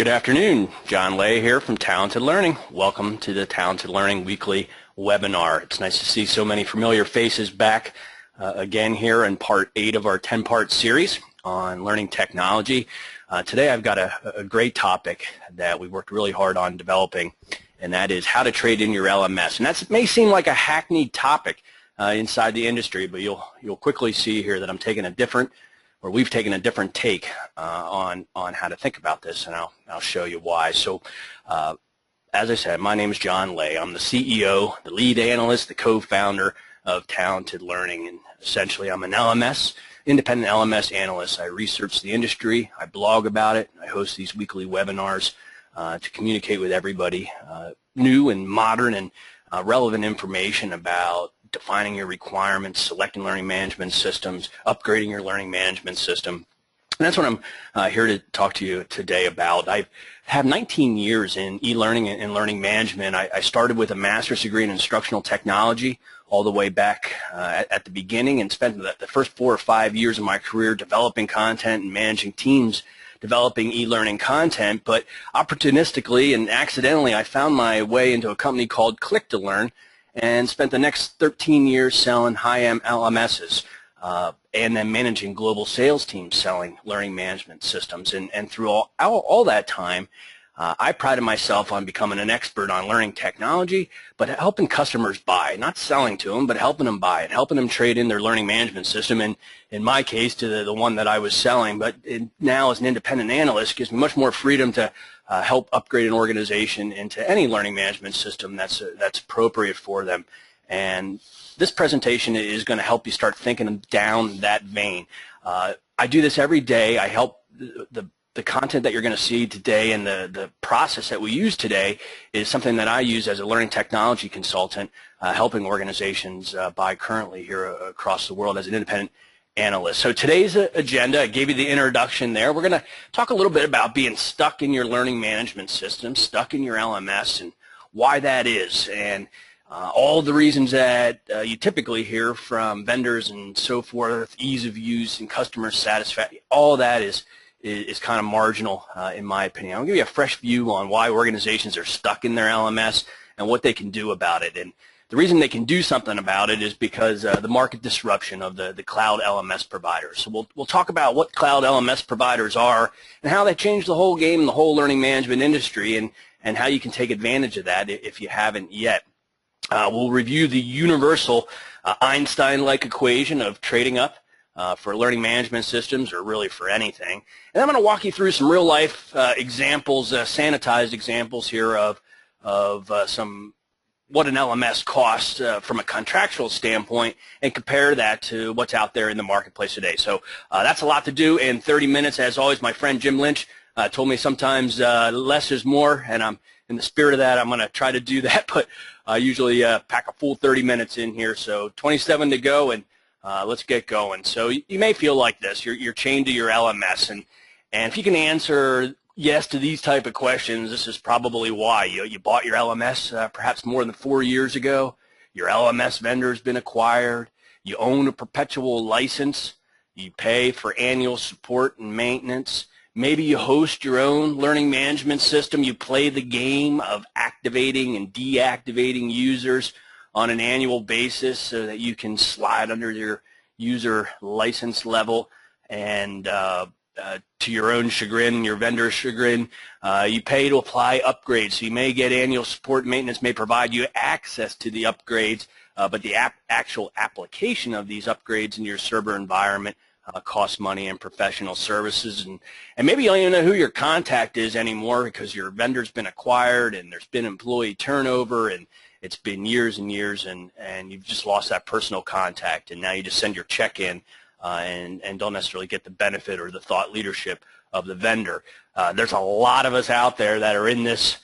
Good afternoon. John Lay here from Talented Learning. Welcome to the Talented Learning weekly webinar. It's nice to see so many familiar faces back again here in part 8 of our 10-part series on learning technology. Today I've got a great topic that we worked really hard on developing, and that is how to trade in your LMS. And that may seem like a hackneyed topic inside the industry, but you'll quickly see here that we've taken a different take on how to think about this, and I'll show you why. So as I said, my name is John Lay. I'm the CEO, the lead analyst, the co-founder of Talented Learning, and essentially I'm an LMS, independent LMS analyst. I research the industry, I blog about it, I host these weekly webinars to communicate with everybody new and modern and relevant information about defining your requirements, selecting learning management systems, upgrading your learning management system. And that's what I'm here to talk to you today about. I have 19 years in e-learning and learning management. I started with a master's degree in instructional technology all the way back at the beginning, and spent the first 4 or 5 years of my career developing content and managing teams developing e-learning content. But opportunistically and accidentally, I found my way into a company called Click to Learn, and spent the next 13 years selling high-end LMSs and then managing global sales teams selling learning management systems. And through all that time, I prided myself on becoming an expert on learning technology, but helping customers buy, not selling to them, but helping them buy and helping them trade in their learning management system, and in my case to the one that I was selling. But now as an independent analyst, gives me much more freedom to help upgrade an organization into any learning management system that's appropriate for them. And this presentation is going to help you start thinking down that vein. I do this every day. I help the content that you're going to see today, and the process that we use today is something that I use as a learning technology consultant, helping organizations buy currently here across the world as an independent analyst. So today's agenda, I gave you the introduction there. We're going to talk a little bit about being stuck in your learning management system, stuck in your LMS, and why that is, and all the reasons that you typically hear from vendors and so forth, ease of use and customer satisfaction. All that is kind of marginal in my opinion. I'll give you a fresh view on why organizations are stuck in their LMS and what they can do about it. And the reason they can do something about it is because the market disruption of the Cloud LMS Providers. So we'll talk about what Cloud LMS Providers are and how they changed the whole game in the whole learning management industry, and how you can take advantage of that if you haven't yet. We'll review the universal Einstein-like equation of trading up for learning management systems, or really for anything. And I'm going to walk you through some real-life examples, sanitized examples here of what an LMS costs from a contractual standpoint, and compare that to what's out there in the marketplace today. So that's a lot to do in 30 minutes. As always, my friend Jim Lynch told me sometimes less is more, and I'm in the spirit of that. I'm going to try to do that, but I usually pack a full 30 minutes in here. So 27 to go, and let's get going. So you may feel like this. You're chained to your LMS, and if you can answer yes to these type of questions, this is probably why. You bought your LMS perhaps more than 4 years ago. Your LMS vendor has been acquired. You own a perpetual license. You pay for annual support and maintenance. Maybe you host your own learning management system. You play the game of activating and deactivating users on an annual basis so that you can slide under your user license level, and to your own chagrin, your vendor's chagrin, you pay to apply upgrades. So you may get annual support and maintenance, may provide you access to the upgrades, but the actual application of these upgrades in your server environment costs money and professional services, and maybe you don't even know who your contact is anymore because your vendor's been acquired and there's been employee turnover, and it's been years and years, and you've just lost that personal contact, and now you just send your check in and don't necessarily get the benefit or the thought leadership of the vendor. There's a lot of us out there that are in this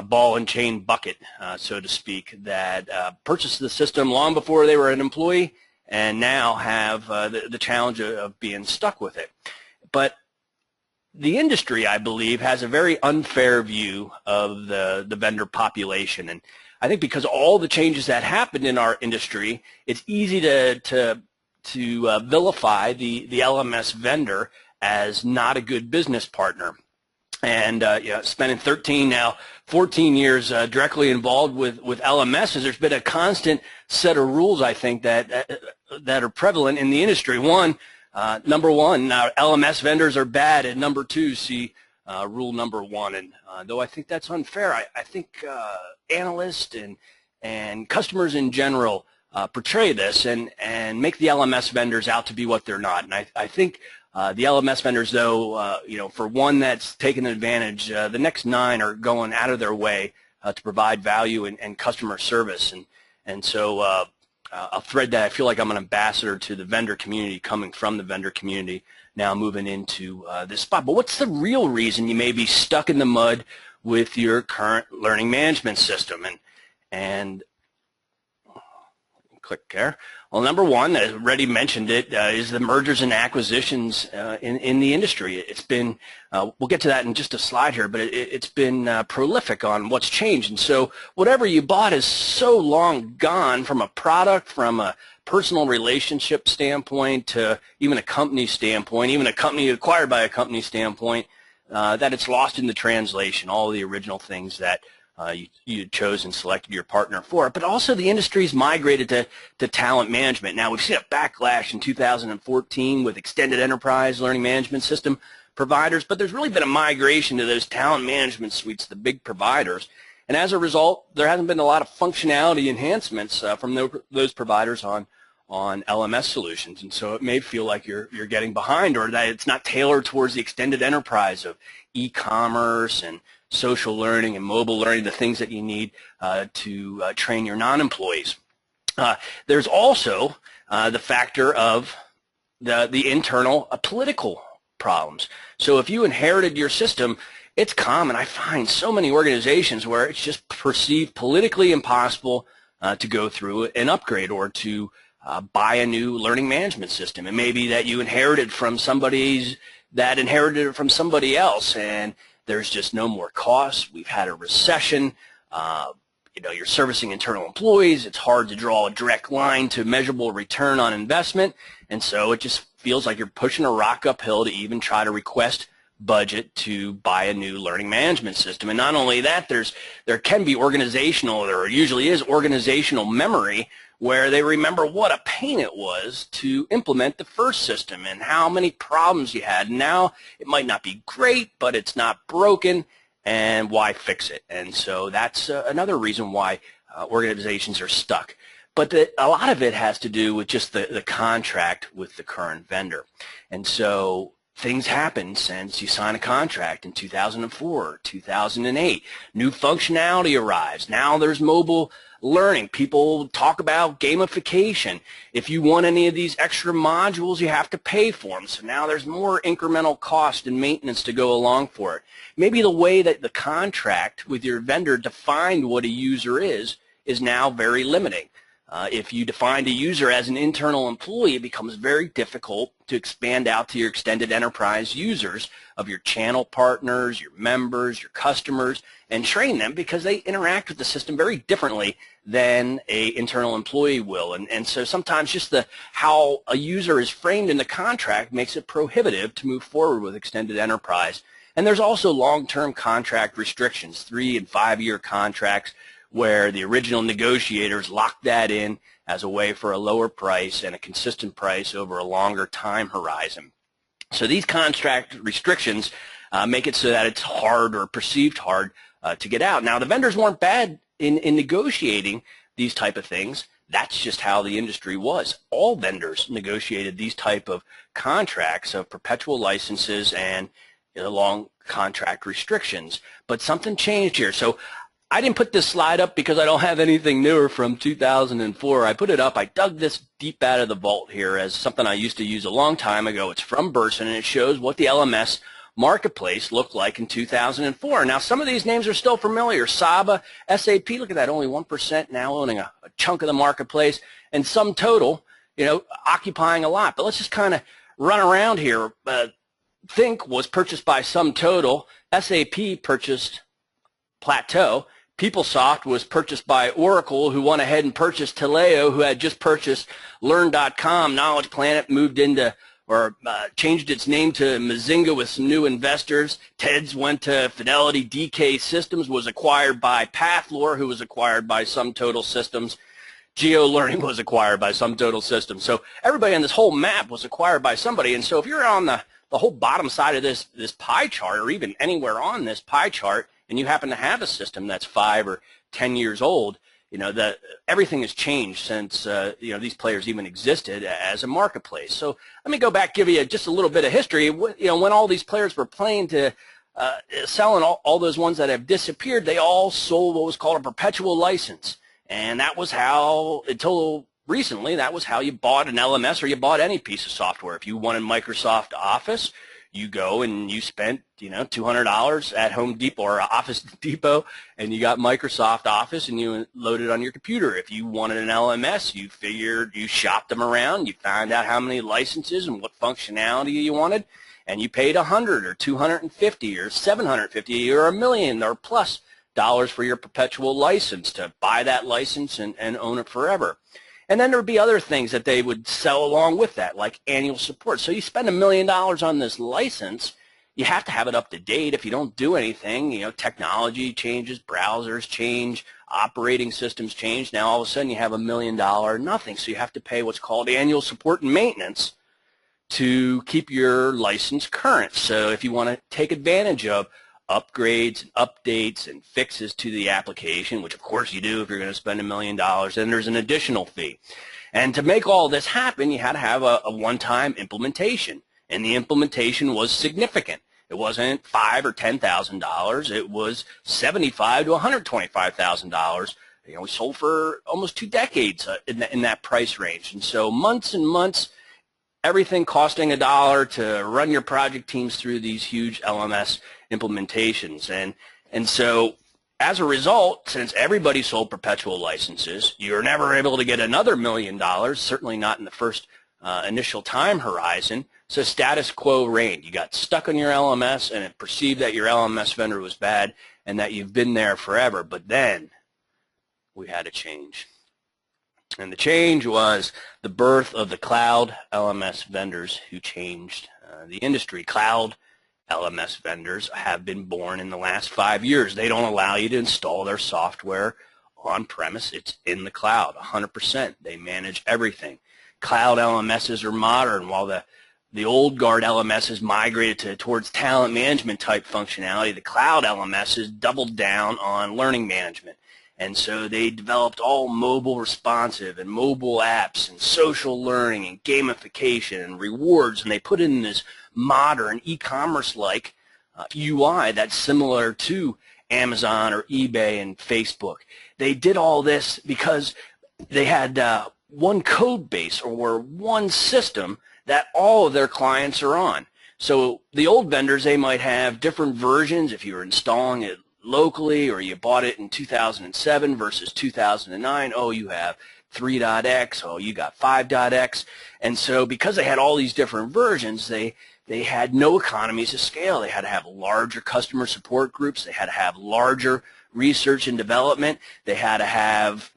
ball and chain bucket, so to speak, that purchased the system long before they were an employee, and now have the challenge of being stuck with it. But the industry, I believe, has a very unfair view of the vendor population, and I think because all the changes that happened in our industry, it's easy to vilify the LMS vendor as not a good business partner. And spending 14 years directly involved with LMSs, there's been a constant set of rules, I think, that are prevalent in the industry. Number one, LMS vendors are bad, and number two, see rule number one. And though I think that's unfair, I think analysts and customers in general portray this and make the LMS vendors out to be what they're not. And I think the LMS vendors, though, for one that's taken advantage, the next 9 are going out of their way to provide value and customer service. And so I'll thread that. I feel like I'm an ambassador to the vendor community, coming from the vendor community, now moving into this spot. But what's the real reason you may be stuck in the mud with your current learning management system? And click there. Well, number one, I already mentioned it, is the mergers and acquisitions in the industry. It's been, we'll get to that in just a slide here, but it's been prolific on what's changed. And so whatever you bought is so long gone, from a product, from a personal relationship standpoint, to even a company standpoint, even a company acquired by a company standpoint, that it's lost in the translation, all the original things that you chose and selected your partner for. But also the industry's migrated to talent management. Now, we've seen a backlash in 2014 with extended enterprise learning management system providers, but there's really been a migration to those talent management suites, the big providers. And as a result, there hasn't been a lot of functionality enhancements from those providers on LMS solutions. And so it may feel like you're getting behind, or that it's not tailored towards the extended enterprise of e-commerce and social learning and mobile learning, the things that you need to train your non-employees. There's also the factor of the internal political problems. So if you inherited your system, it's common. I find so many organizations where it's just perceived politically impossible to go through an upgrade or to buy a new learning management system. It may be that you inherited from somebody that inherited it from somebody else, and there's just no more costs. We've had a recession. You're servicing internal employees. It's hard to draw a direct line to measurable return on investment, and so it just feels like you're pushing a rock uphill to even try to request budget to buy a new learning management system. And not only that, there can be organizational, or usually is organizational memory, where they remember what a pain it was to implement the first system and how many problems you had. Now it might not be great, but it's not broken, and why fix it? And so that's another reason why organizations are stuck. But a lot of it has to do with just the contract with the current vendor. And so things happen since you sign a contract in 2004, 2008. New functionality arrives. Now there's mobile learning. People talk about gamification. If you want any of these extra modules, you have to pay for them. So now there's more incremental cost and maintenance to go along for it. Maybe the way that the contract with your vendor defined what a user is now very limiting. If you defined a user as an internal employee, it becomes very difficult to expand out to your extended enterprise users of your channel partners, your members, your customers, and train them, because they interact with the system very differently than an internal employee will. And so sometimes just how a user is framed in the contract makes it prohibitive to move forward with extended enterprise. And there's also long-term contract restrictions, 3- and 5-year contracts, where the original negotiators locked that in as a way for a lower price and a consistent price over a longer time horizon. So these contract restrictions make it so that it's hard, or perceived hard, to get out. Now, the vendors weren't bad in negotiating these type of things. That's just how the industry was. All vendors negotiated these type of contracts of perpetual licenses and long contract restrictions. But something changed here. So I didn't put this slide up because I don't have anything newer from 2004. I put it up. I dug this deep out of the vault here as something I used to use a long time ago. It's from Burson, and it shows what the LMS marketplace looked like in 2004. Now, some of these names are still familiar. Saba, SAP, look at that, only 1% now owning a chunk of the marketplace, and SumTotal, occupying a lot. But let's just kind of run around here. Think was purchased by SumTotal. SAP purchased Plateau. PeopleSoft was purchased by Oracle, who went ahead and purchased Taleo, who had just purchased Learn.com. Knowledge Planet moved into or changed its name to Mazinga with some new investors. TEDS went to Fidelity. DK Systems was acquired by Pathlore, who was acquired by SumTotal Systems. eLearning was acquired by SumTotal Systems. So everybody on this whole map was acquired by somebody. And so if you're on the whole bottom side of this pie chart, or even anywhere on this pie chart, and you happen to have a system that's 5 or 10 years old, everything has changed since these players even existed as a marketplace. So let me go back, give you just a little bit of history. When all these players were playing to selling all those ones that have disappeared, they all sold what was called a perpetual license. And that was how, until recently, that was how you bought an LMS or you bought any piece of software. If you wanted Microsoft Office, you go and you spent, $200 at Home Depot or Office Depot, and you got Microsoft Office and you loaded it on your computer. If you wanted an LMS, you shopped them around, you found out how many licenses and what functionality you wanted, and you paid $100 or $250 or $750 or $1 million or plus dollars for your perpetual license to buy that license and own it forever. And then there would be other things that they would sell along with that, like annual support. So you spend $1 million on this license, you have to have it up to date. If you don't do anything, technology changes, browsers change, operating systems change. Now all of a sudden you have $1 million nothing. So you have to pay what's called annual support and maintenance to keep your license current. So if you want to take advantage of upgrades and updates and fixes to the application, which of course you do if you're going to spend $1 million, then there's an additional fee. And to make all this happen, you had to have a one-time implementation, and the implementation was significant. It wasn't $5,000 or $10,000. It was $75,000 to $125,000. We sold for almost 2 decades in that price range, and so months and months, everything costing $1 to run your project teams through these huge LMS implementations. And so as a result, since everybody sold perpetual licenses, you're never able to get another $1 million, certainly not in the first initial time horizon. So status quo reigned. You got stuck on your LMS and it perceived that your LMS vendor was bad and that you've been there forever. But then we had a change. And the change was the birth of the Cloud LMS vendors who changed the industry. Cloud LMS vendors have been born in the last 5 years. They don't allow you to install their software on-premise. It's in the cloud, 100%. They manage everything. Cloud LMSs are modern, while the old guard LMSs migrated towards talent management type functionality. The Cloud LMSs doubled down on learning management. And so they developed all mobile responsive and mobile apps and social learning and gamification and rewards, and they put in this modern e-commerce-like UI that's similar to Amazon or eBay and Facebook. They did all this because they had one code base or one system that all of their clients are on. So the old vendors, they might have different versions if you were installing it locally or you bought it in 2007 versus 2009. Oh, you have 3.x. Oh, you got 5.x. And so because they had all these different versions, they had no economies of scale. They had to have larger customer support groups. They had to have larger research and development. They had to have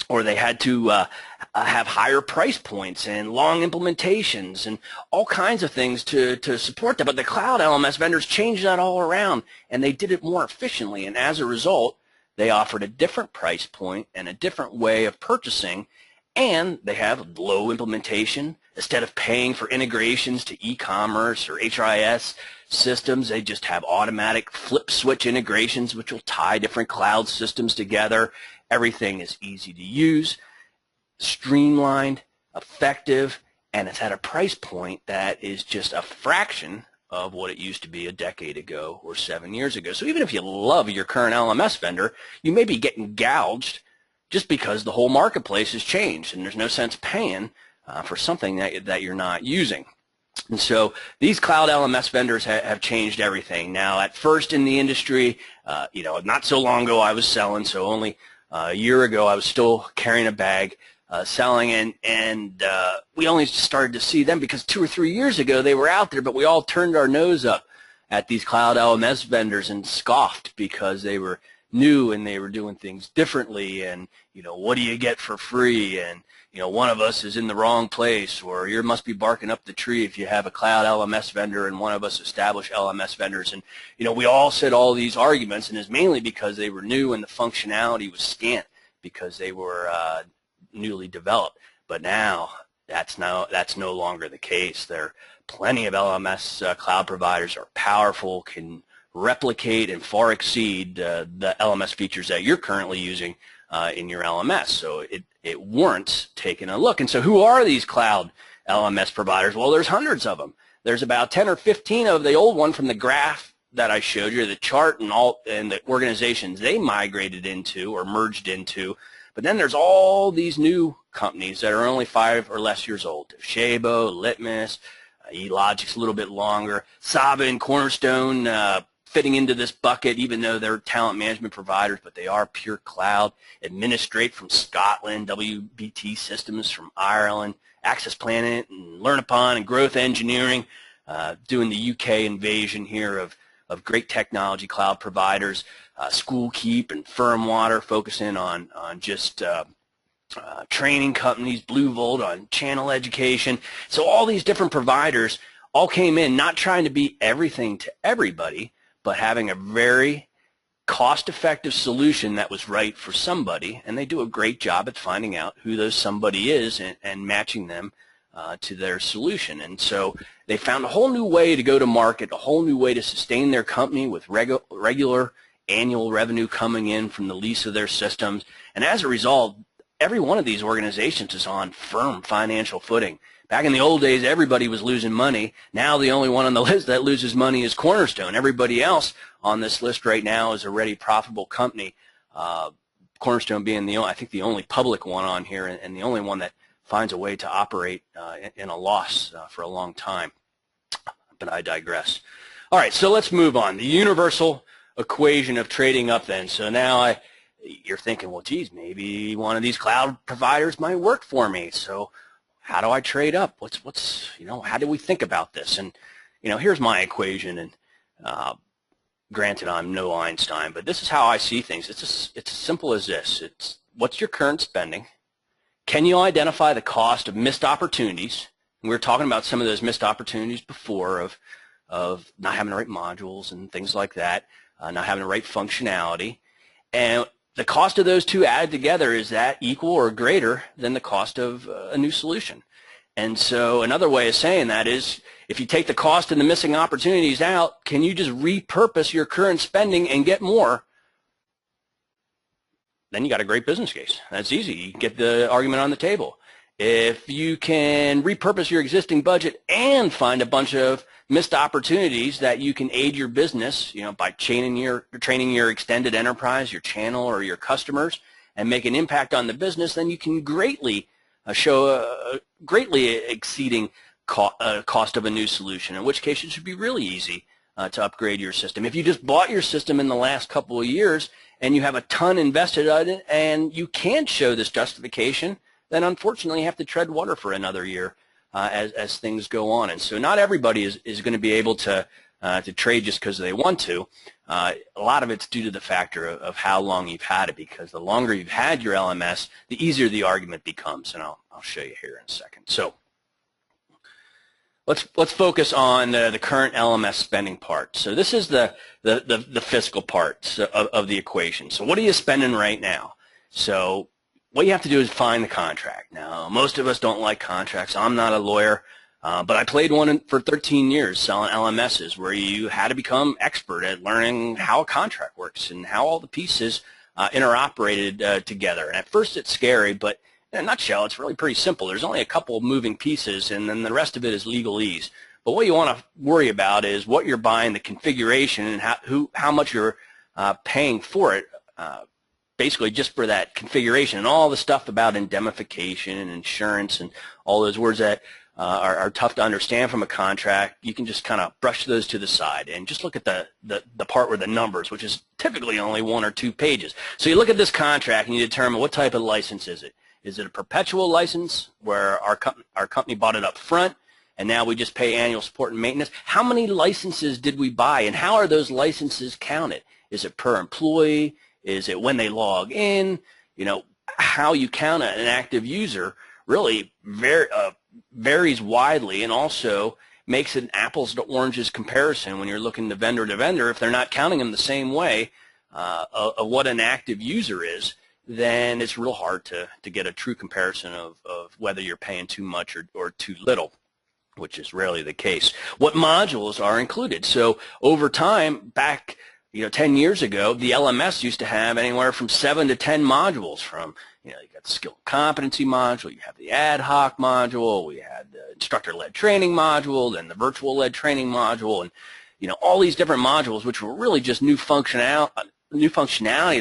have higher price points and long implementations and all kinds of things to support that. But the Cloud LMS vendors changed that all around, and they did it more efficiently. And as a result, they offered a different price point and a different way of purchasing, and they have low implementation. Instead of paying for integrations to e-commerce or HRIS systems, they just have automatic flip switch integrations which will tie different cloud systems together. Everything is easy to use, streamlined, effective, and it's at a price point that is just a fraction of what it used to be a decade ago or 7 years ago. So even if you love your current LMS vendor, you may be getting gouged just because the whole marketplace has changed and there's no sense paying for something that you're not using. And so these Cloud LMS vendors have changed everything. Now, at first in the industry, not so long ago I was selling, so only a year ago I was still carrying a bag selling, and we only started to see them because 2 or 3 years ago they were out there, but we all turned our nose up at these Cloud LMS vendors and scoffed because they were new and they were doing things differently, and what do you get for free, and one of us is in the wrong place, or you must be barking up the tree if you have a cloud LMS vendor and one of us established LMS vendors. And we all said all these arguments, and it's mainly because they were new and the functionality was scant because they were newly developed. But now that's no longer the case. There are plenty of LMS cloud providers are powerful, can replicate and far exceed the LMS features that you're currently using in your LMS. So it warrants taking a look. And so who are these cloud LMS providers? Well, there's hundreds of them. There's about 10 or 15 of the old one from the graph that I showed you, the chart and the organizations they migrated into or merged into. But then there's all these new companies that are only 5 or less years old. Shabo, Litmus, eLogic's a little bit longer, Saba and Cornerstone fitting into this bucket, even though they're talent management providers, but they are pure cloud. Administrate from Scotland, WBT Systems from Ireland, Access Planet and Learnupon and Growth Engineering, doing the UK invasion here of great technology cloud providers. Schoolkeep and Firmwater focusing on just training companies, Blue Volt on channel education. So all these different providers all came in not trying to be everything to everybody, but having a very cost-effective solution that was right for somebody, and they do a great job at finding out who those somebody is and matching them to their solution. And so they found a whole new way to go to market, a whole new way to sustain their company with regular annual revenue coming in from the lease of their systems. And as a result, every one of these organizations is on firm financial footing. Back in the old days, everybody was losing money. Now the only one on the list that loses money is Cornerstone. Everybody else on this list right now is a already profitable company. Cornerstone being I think the only public one on here, and the only one that finds a way to operate in a loss for a long time. But I digress. All right, so let's move on. The universal equation of trading up then. So now you're thinking, well, geez, maybe one of these cloud providers might work for me. So how do I trade up? How do we think about this? And here's my equation. And granted, I'm no Einstein, but this is how I see things. It's as simple as this. It's what's your current spending? Can you identify the cost of missed opportunities? And we were talking about some of those missed opportunities before of not having the right modules and things like that, not having the right functionality. And the cost of those two added together, is that equal or greater than the cost of a new solution? And so another way of saying that is, if you take the cost and the missing opportunities out, can you just repurpose your current spending and get more? Then you got a great business case. That's easy. You can get the argument on the table. If you can repurpose your existing budget and find a bunch of missed opportunities that you can aid your business, by training your extended enterprise, your channel, or your customers, and make an impact on the business, then you can greatly show greatly exceeding cost of a new solution, in which case it should be really easy to upgrade your system. If you just bought your system in the last couple of years and you have a ton invested in it and you can't show this justification, then unfortunately you have to tread water for another year as things go on. And so not everybody is going to be able to trade just because they want to. A lot of it's due to the factor of how long you've had it, because the longer you've had your LMS, the easier the argument becomes, and I'll show you here in a second. So let's focus on the current LMS spending part. So this is the fiscal part of the equation. So what are you spending right now? So what you have to do is find the contract. Now, most of us don't like contracts. I'm not a lawyer, but I played one for 13 years selling LMSs, where you had to become expert at learning how a contract works and how all the pieces interoperated together. And at first it's scary, but in a nutshell, it's really pretty simple. There's only a couple of moving pieces, and then the rest of it is legalese. But what you want to worry about is what you're buying, the configuration, and how much you're paying for it, basically just for that configuration, and all the stuff about indemnification and insurance and all those words that are tough to understand from a contract. You can just kind of brush those to the side and just look at the part where the numbers, which is typically only 1 or 2 pages. So you look at this contract and you determine what type of license is it. Is it a perpetual license where our company bought it up front and now we just pay annual support and maintenance? How many licenses did we buy, and how are those licenses counted? Is it per employee? is that when they log in, how you count an active user really varies widely, and also makes an apples to oranges comparison when you're looking to vendor if they're not counting them the same way of what an active user is. Then it's real hard to get a true comparison of whether you're paying too much or too little, which is rarely the case. What modules are included? So over time, back 10 years ago, the LMS used to have anywhere from 7 to 10 modules. From you got the skill and competency module, you have the ad hoc module, we had the instructor-led training module, then the virtual-led training module, and all these different modules, which were really just new functionality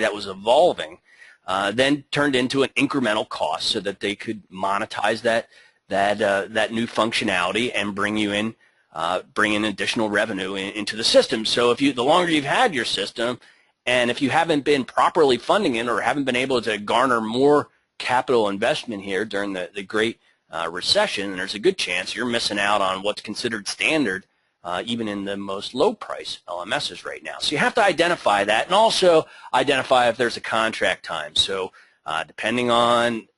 that was evolving. Then turned into an incremental cost so that they could monetize that new functionality and bring in additional revenue into the system. So the longer you've had your system, and if you haven't been properly funding it or haven't been able to garner more capital investment here during the Great Recession, there's a good chance you're missing out on what's considered standard even in the most low-price LMSs right now. So you have to identify that, and also identify if there's a contract time. So depending on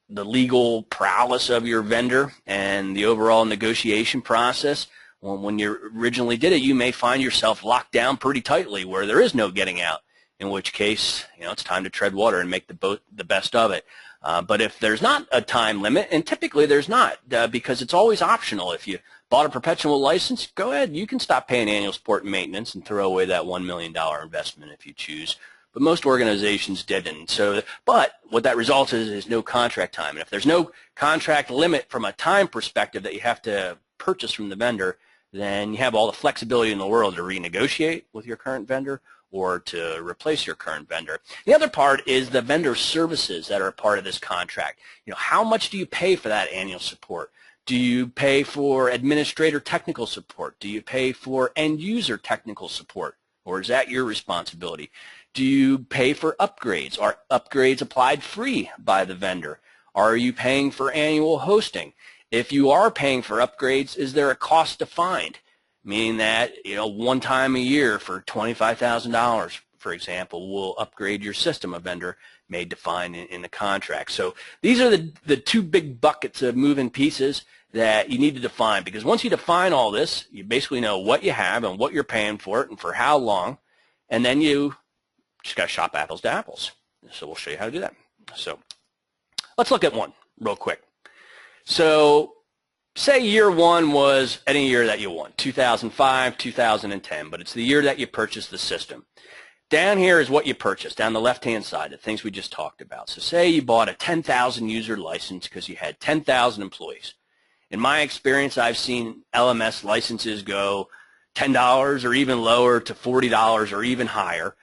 the legal prowess of your vendor and the overall negotiation process, when you originally did it, you may find yourself locked down pretty tightly where there is no getting out, in which case it's time to tread water and make the best of it. But if there's not a time limit, and typically there's not, because it's always optional. If you bought a perpetual license, go ahead, you can stop paying annual support and maintenance and throw away that $1 million investment if you choose. But most organizations didn't. So, but what that results is no contract time. And if there's no contract limit from a time perspective that you have to purchase from the vendor, then you have all the flexibility in the world to renegotiate with your current vendor or to replace your current vendor. The other part is the vendor services that are a part of this contract. How much do you pay for that annual support? Do you pay for administrator technical support? Do you pay for end user technical support? Or is that your responsibility? Do you pay for upgrades? Are upgrades applied free by the vendor? Are you paying for annual hosting? If you are paying for upgrades, is there a cost defined? Meaning that, one time a year for $25,000, for example, will upgrade your system, a vendor may define in the contract. So these are the two big buckets of moving pieces that you need to define, because once you define all this, you basically know what you have and what you're paying for it and for how long, and then you just got to shop apples to apples. So we'll show you how to do that. So let's look at one real quick. So say year one was any year that you want, 2005, 2010, but it's the year that you purchased the system. Down here is what you purchased, down the left-hand side, the things we just talked about. So say you bought a 10,000 user license because you had 10,000 employees. In my experience, I've seen LMS licenses go $10 or even lower to $40 or even higher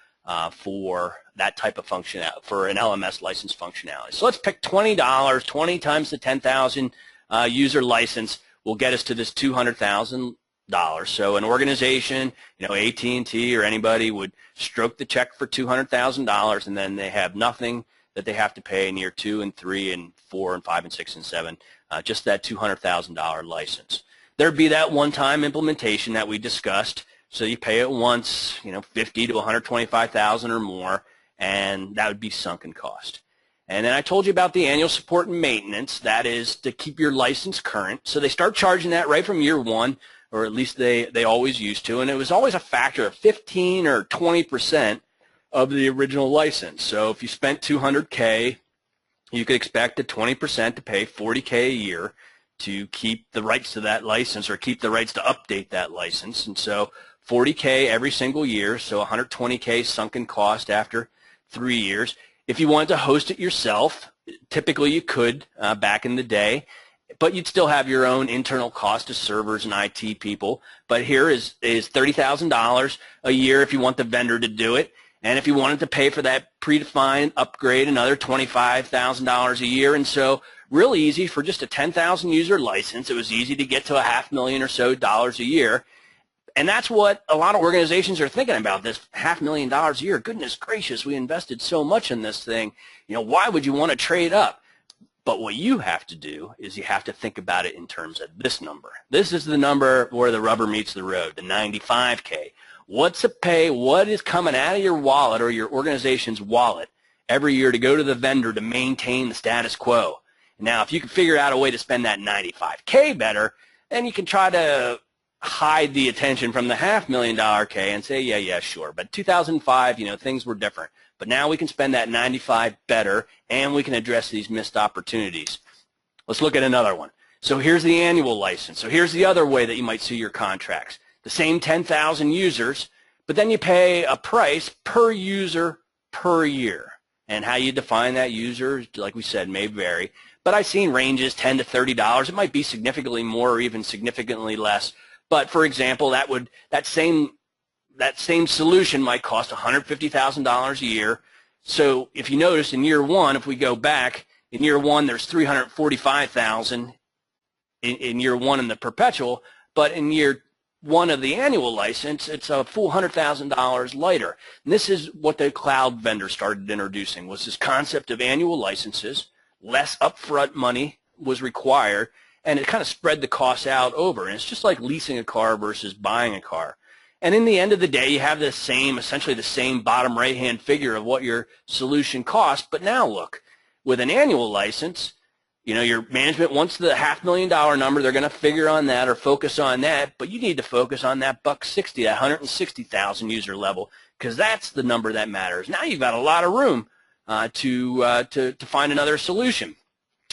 for that type of functionality, for an LMS license functionality. So let's pick $20, 20 times the 10,000 user license will get us to this $200,000. So an organization, AT&T or anybody would stroke the check for $200,000, and then they have nothing that they have to pay in year 2 and 3 and 4 and 5 and 6 and 7, just that $200,000 license. There'd be that one-time implementation that we discussed. So you pay it once, $50,000 to $125,000 or more, and that would be sunken cost. And then I told you about the annual support and maintenance. That is to keep your license current. So they start charging that right from year one, or at least they always used to, and it was always a factor of 15 or 20% of the original license. So if you spent $200K, you could expect at 20% to pay $40K a year to keep the rights to that license or keep the rights to update that license. And so $40K every single year, so $120K sunken cost after 3 years. If you wanted to host it yourself, typically you could back in the day, but you'd still have your own internal cost of servers and IT people. But here is $30,000 a year if you want the vendor to do it. And if you wanted to pay for that predefined upgrade, another $25,000 a year. And so really easy for just a 10,000 user license. It was easy to get to $500,000 or so a year. And that's what a lot of organizations are thinking about, this $500,000 a year. Goodness gracious, we invested so much in this thing. Why would you want to trade up? But what you have to do is you have to think about it in terms of this number. This is the number where the rubber meets the road, the $95K. What's a pay? What is coming out of your wallet or your organization's wallet every year to go to the vendor to maintain the status quo? Now, if you can figure out a way to spend that $95K better, then you can try to hide the attention from the $500,000 K and say, yeah, sure. But 2005, things were different. But now we can spend that 95 better, and we can address these missed opportunities. Let's look at another one. So here's the annual license. So here's the other way that you might see your contracts. The same 10,000 users, but then you pay a price per user per year. And how you define that user, like we said, may vary. But I've seen ranges $10 to $30. It might be significantly more or even significantly less. But for example, that same solution might cost $150,000 a year. So if you notice in year one, if we go back, in year one there's $345,000 in year one in the Perpetual, but in year one of the annual license, it's a full $100,000 lighter. And this is what the cloud vendor started introducing, was this concept of annual licenses. Less upfront money was required, and it kind of spread the costs out over. And it's just like leasing a car versus buying a car. And in the end of the day, you have the same, essentially the same bottom right-hand figure of what your solution costs. But now look, with an annual license, your management wants the $500,000 number. They're going to figure on that or focus on that, but you need to focus on that $160, that 160,000 user level, because that's the number that matters. Now you've got a lot of room to find another solution.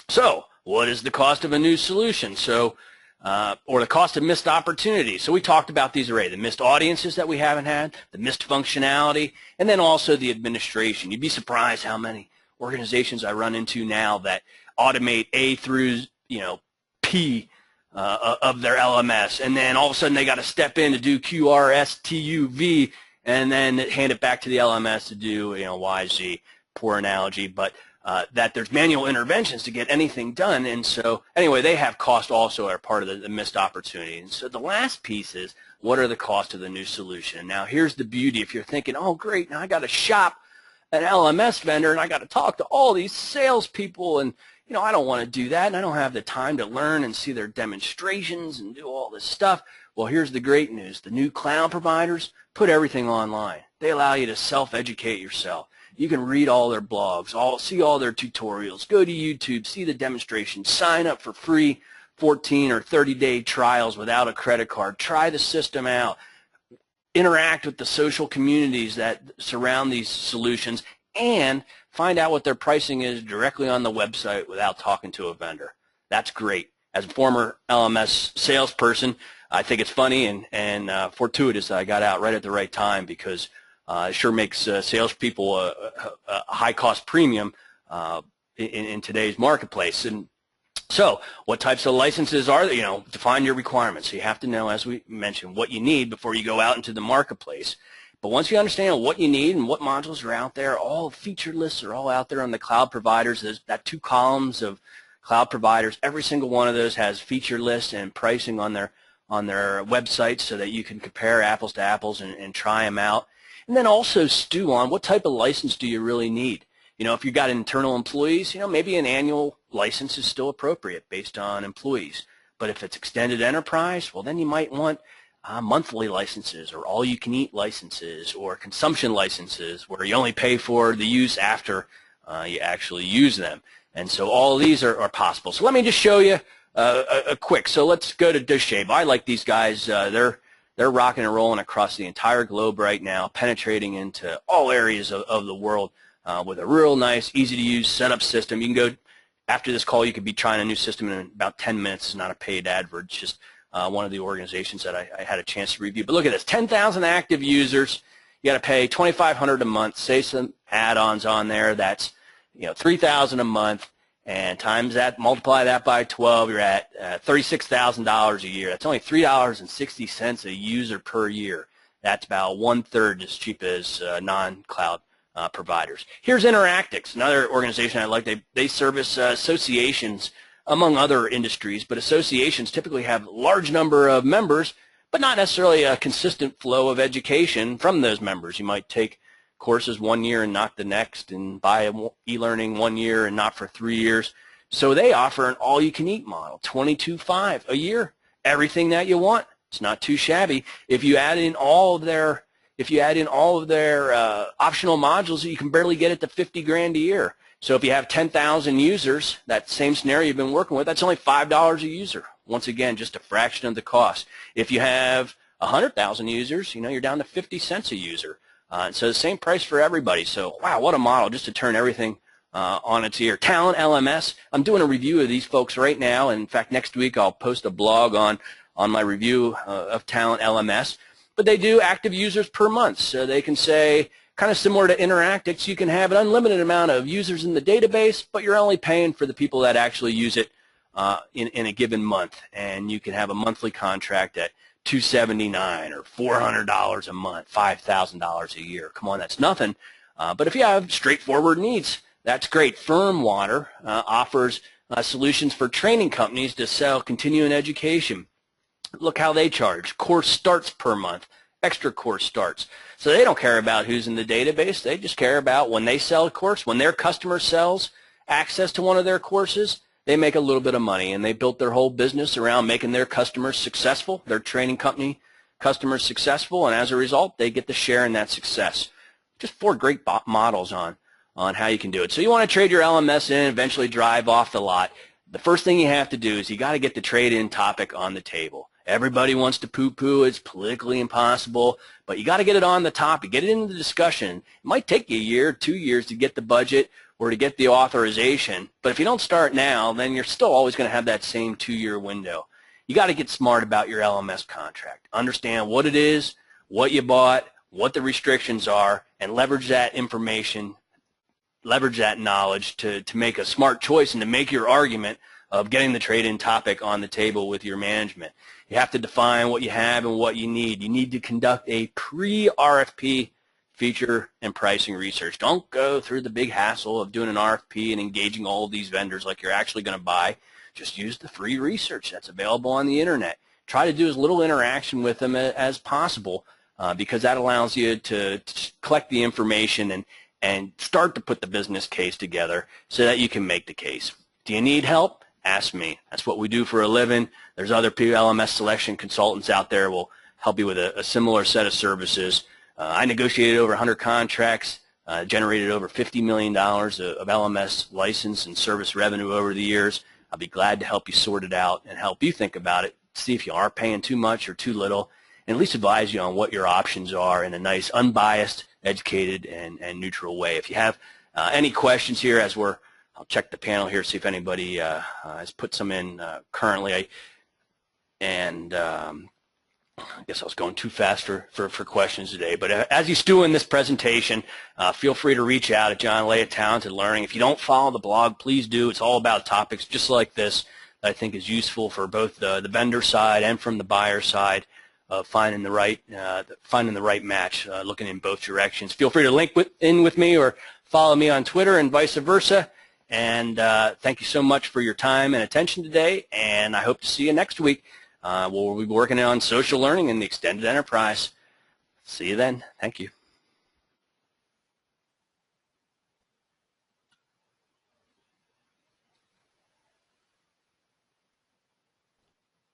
So what is the cost of a new solution? So or the cost of missed opportunities. So we talked about these already, the missed audiences that we haven't had, the missed functionality, and then also the administration. You'd be surprised how many organizations I run into now that automate A through P of their LMS, and then all of a sudden they got to step in to do Q, R, S, T, U, V, and then hand it back to the LMS to do Y, Z. Poor analogy, but that there's manual interventions to get anything done, and so anyway, they have cost also are part of the missed opportunity. And so the last piece is, what are the costs of the new solution? Now here's the beauty. If you're thinking, oh great, now I got to shop an LMS vendor and I got to talk to all these salespeople, and I don't want to do that, and I don't have the time to learn and see their demonstrations and do all this stuff. Well, here's the great news. The new cloud providers put everything online. They allow you to self-educate yourself. You can read all their blogs, see all their tutorials, go to YouTube, see the demonstrations, sign up for free 14 or 30-day trials without a credit card, try the system out, interact with the social communities that surround these solutions, and find out what their pricing is directly on the website without talking to a vendor. That's great. As a former LMS salesperson, I think it's funny and fortuitous that I got out right at the right time, because it sure makes salespeople a high-cost premium in today's marketplace. And so what types of licenses are there? Define your requirements. So you have to know, as we mentioned, what you need before you go out into the marketplace. But once you understand what you need and what modules are out there, all feature lists are all out there on the cloud providers. There's that 2 columns of cloud providers. Every single one of those has feature lists and pricing on their websites so that you can compare apples to apples and try them out. And then also stew on what type of license do you really need. If you've got internal employees, maybe an annual license is still appropriate based on employees. But if it's extended enterprise, well, then you might want monthly licenses or all-you-can-eat licenses or consumption licenses where you only pay for the use after you actually use them. And so all of these are possible. So let me just show you a quick. So let's go to DishShape. I like these guys. They're rocking and rolling across the entire globe right now, penetrating into all areas of the world with a real nice, easy-to-use setup system. You can go, after this call, you could be trying a new system in about 10 minutes. It's not a paid advert. It's just one of the organizations that I had a chance to review. But look at this, 10,000 active users. You got to pay $2,500 a month. Say some add-ons on there. That's $3,000 a month. And times that, multiply that by 12, you're at $36,000 a year. That's only $3.60 a user per year. That's about 1/3 as cheap as non-cloud providers. Here's Interactix, another organization I like. They service associations among other industries, but associations typically have a large number of members, but not necessarily a consistent flow of education from those members. You might take courses 1 year and not the next, and buy e-learning 1 year and not for 3 years. So they offer an all-you-can-eat model, $22,500 a year, everything that you want. It's not too shabby. If you add in all of their optional modules, you can barely get it to 50 grand a year. So if you have 10,000 users, that same scenario you've been working with, that's only $5 a user. Once again, just a fraction of the cost. If you have 100,000 users, you're down to 50 cents a user. So the same price for everybody. So wow, what a model just to turn everything on its ear. Talent LMS, I'm doing a review of these folks right now. And in fact, next week I'll post a blog on my review of Talent LMS. But they do active users per month. So they can say, kind of similar to Interactix, you can have an unlimited amount of users in the database, but you're only paying for the people that actually use it in a given month. And you can have a monthly contract at $279 or $400 a month, $5,000 a year. Come on, that's nothing. But if you have straightforward needs, that's great. Firmwater offers solutions for training companies to sell continuing education. Look how they charge. Course starts per month, extra course starts. So they don't care about who's in the database. They just care about when they sell a course, when their customer sells access to one of their courses, they make a little bit of money, and they built their whole business around making their customers successful, their training company customers successful, and as a result, they get to share in that success. Just 4 great models on how you can do it. So you want to trade your LMS in, eventually drive off the lot. The first thing you have to do is you got to get the trade-in topic on the table. Everybody wants to poo-poo. It's politically impossible, but you got to get it on the topic, get it into the discussion. It might take you a year, 2 years to get the budget or to get the authorization, but if you don't start now, then you're still always going to have that same 2-year window. You got to get smart about your LMS contract. Understand what it is, what you bought, what the restrictions are, and leverage that information, leverage that knowledge to make a smart choice and to make your argument of getting the trade-in topic on the table with your management. You have to define what you have and what you need. You need to conduct a pre-RFP feature and pricing research. Don't go through the big hassle of doing an RFP and engaging all of these vendors like you're actually going to buy. Just use the free research that's available on the internet. Try to do as little interaction with them as possible because that allows you to collect the information and start to put the business case together so that you can make the case. Do you need help? Ask me. That's what we do for a living. There's other LMS selection consultants out there who will help you with a similar set of services. I negotiated over 100 contracts, generated over $50 million of LMS license and service revenue over the years. I'll be glad to help you sort it out and help you think about it, see if you are paying too much or too little, and at least advise you on what your options are in a nice, unbiased, educated, and neutral way. If you have any questions here I'll check the panel here, see if anybody has put some in currently. I guess I was going too fast for questions today. But as you stew in this presentation, feel free to reach out at John Lay at Talented Learning. If you don't follow the blog, please do. It's all about topics just like this that I think is useful for both the vendor side and from the buyer side of finding the right match, looking in both directions. Feel free to link in with me or follow me on Twitter and vice versa. And thank you so much for your time and attention today, and I hope to see you next week. We'll be working on social learning in the extended enterprise. See you then. Thank you.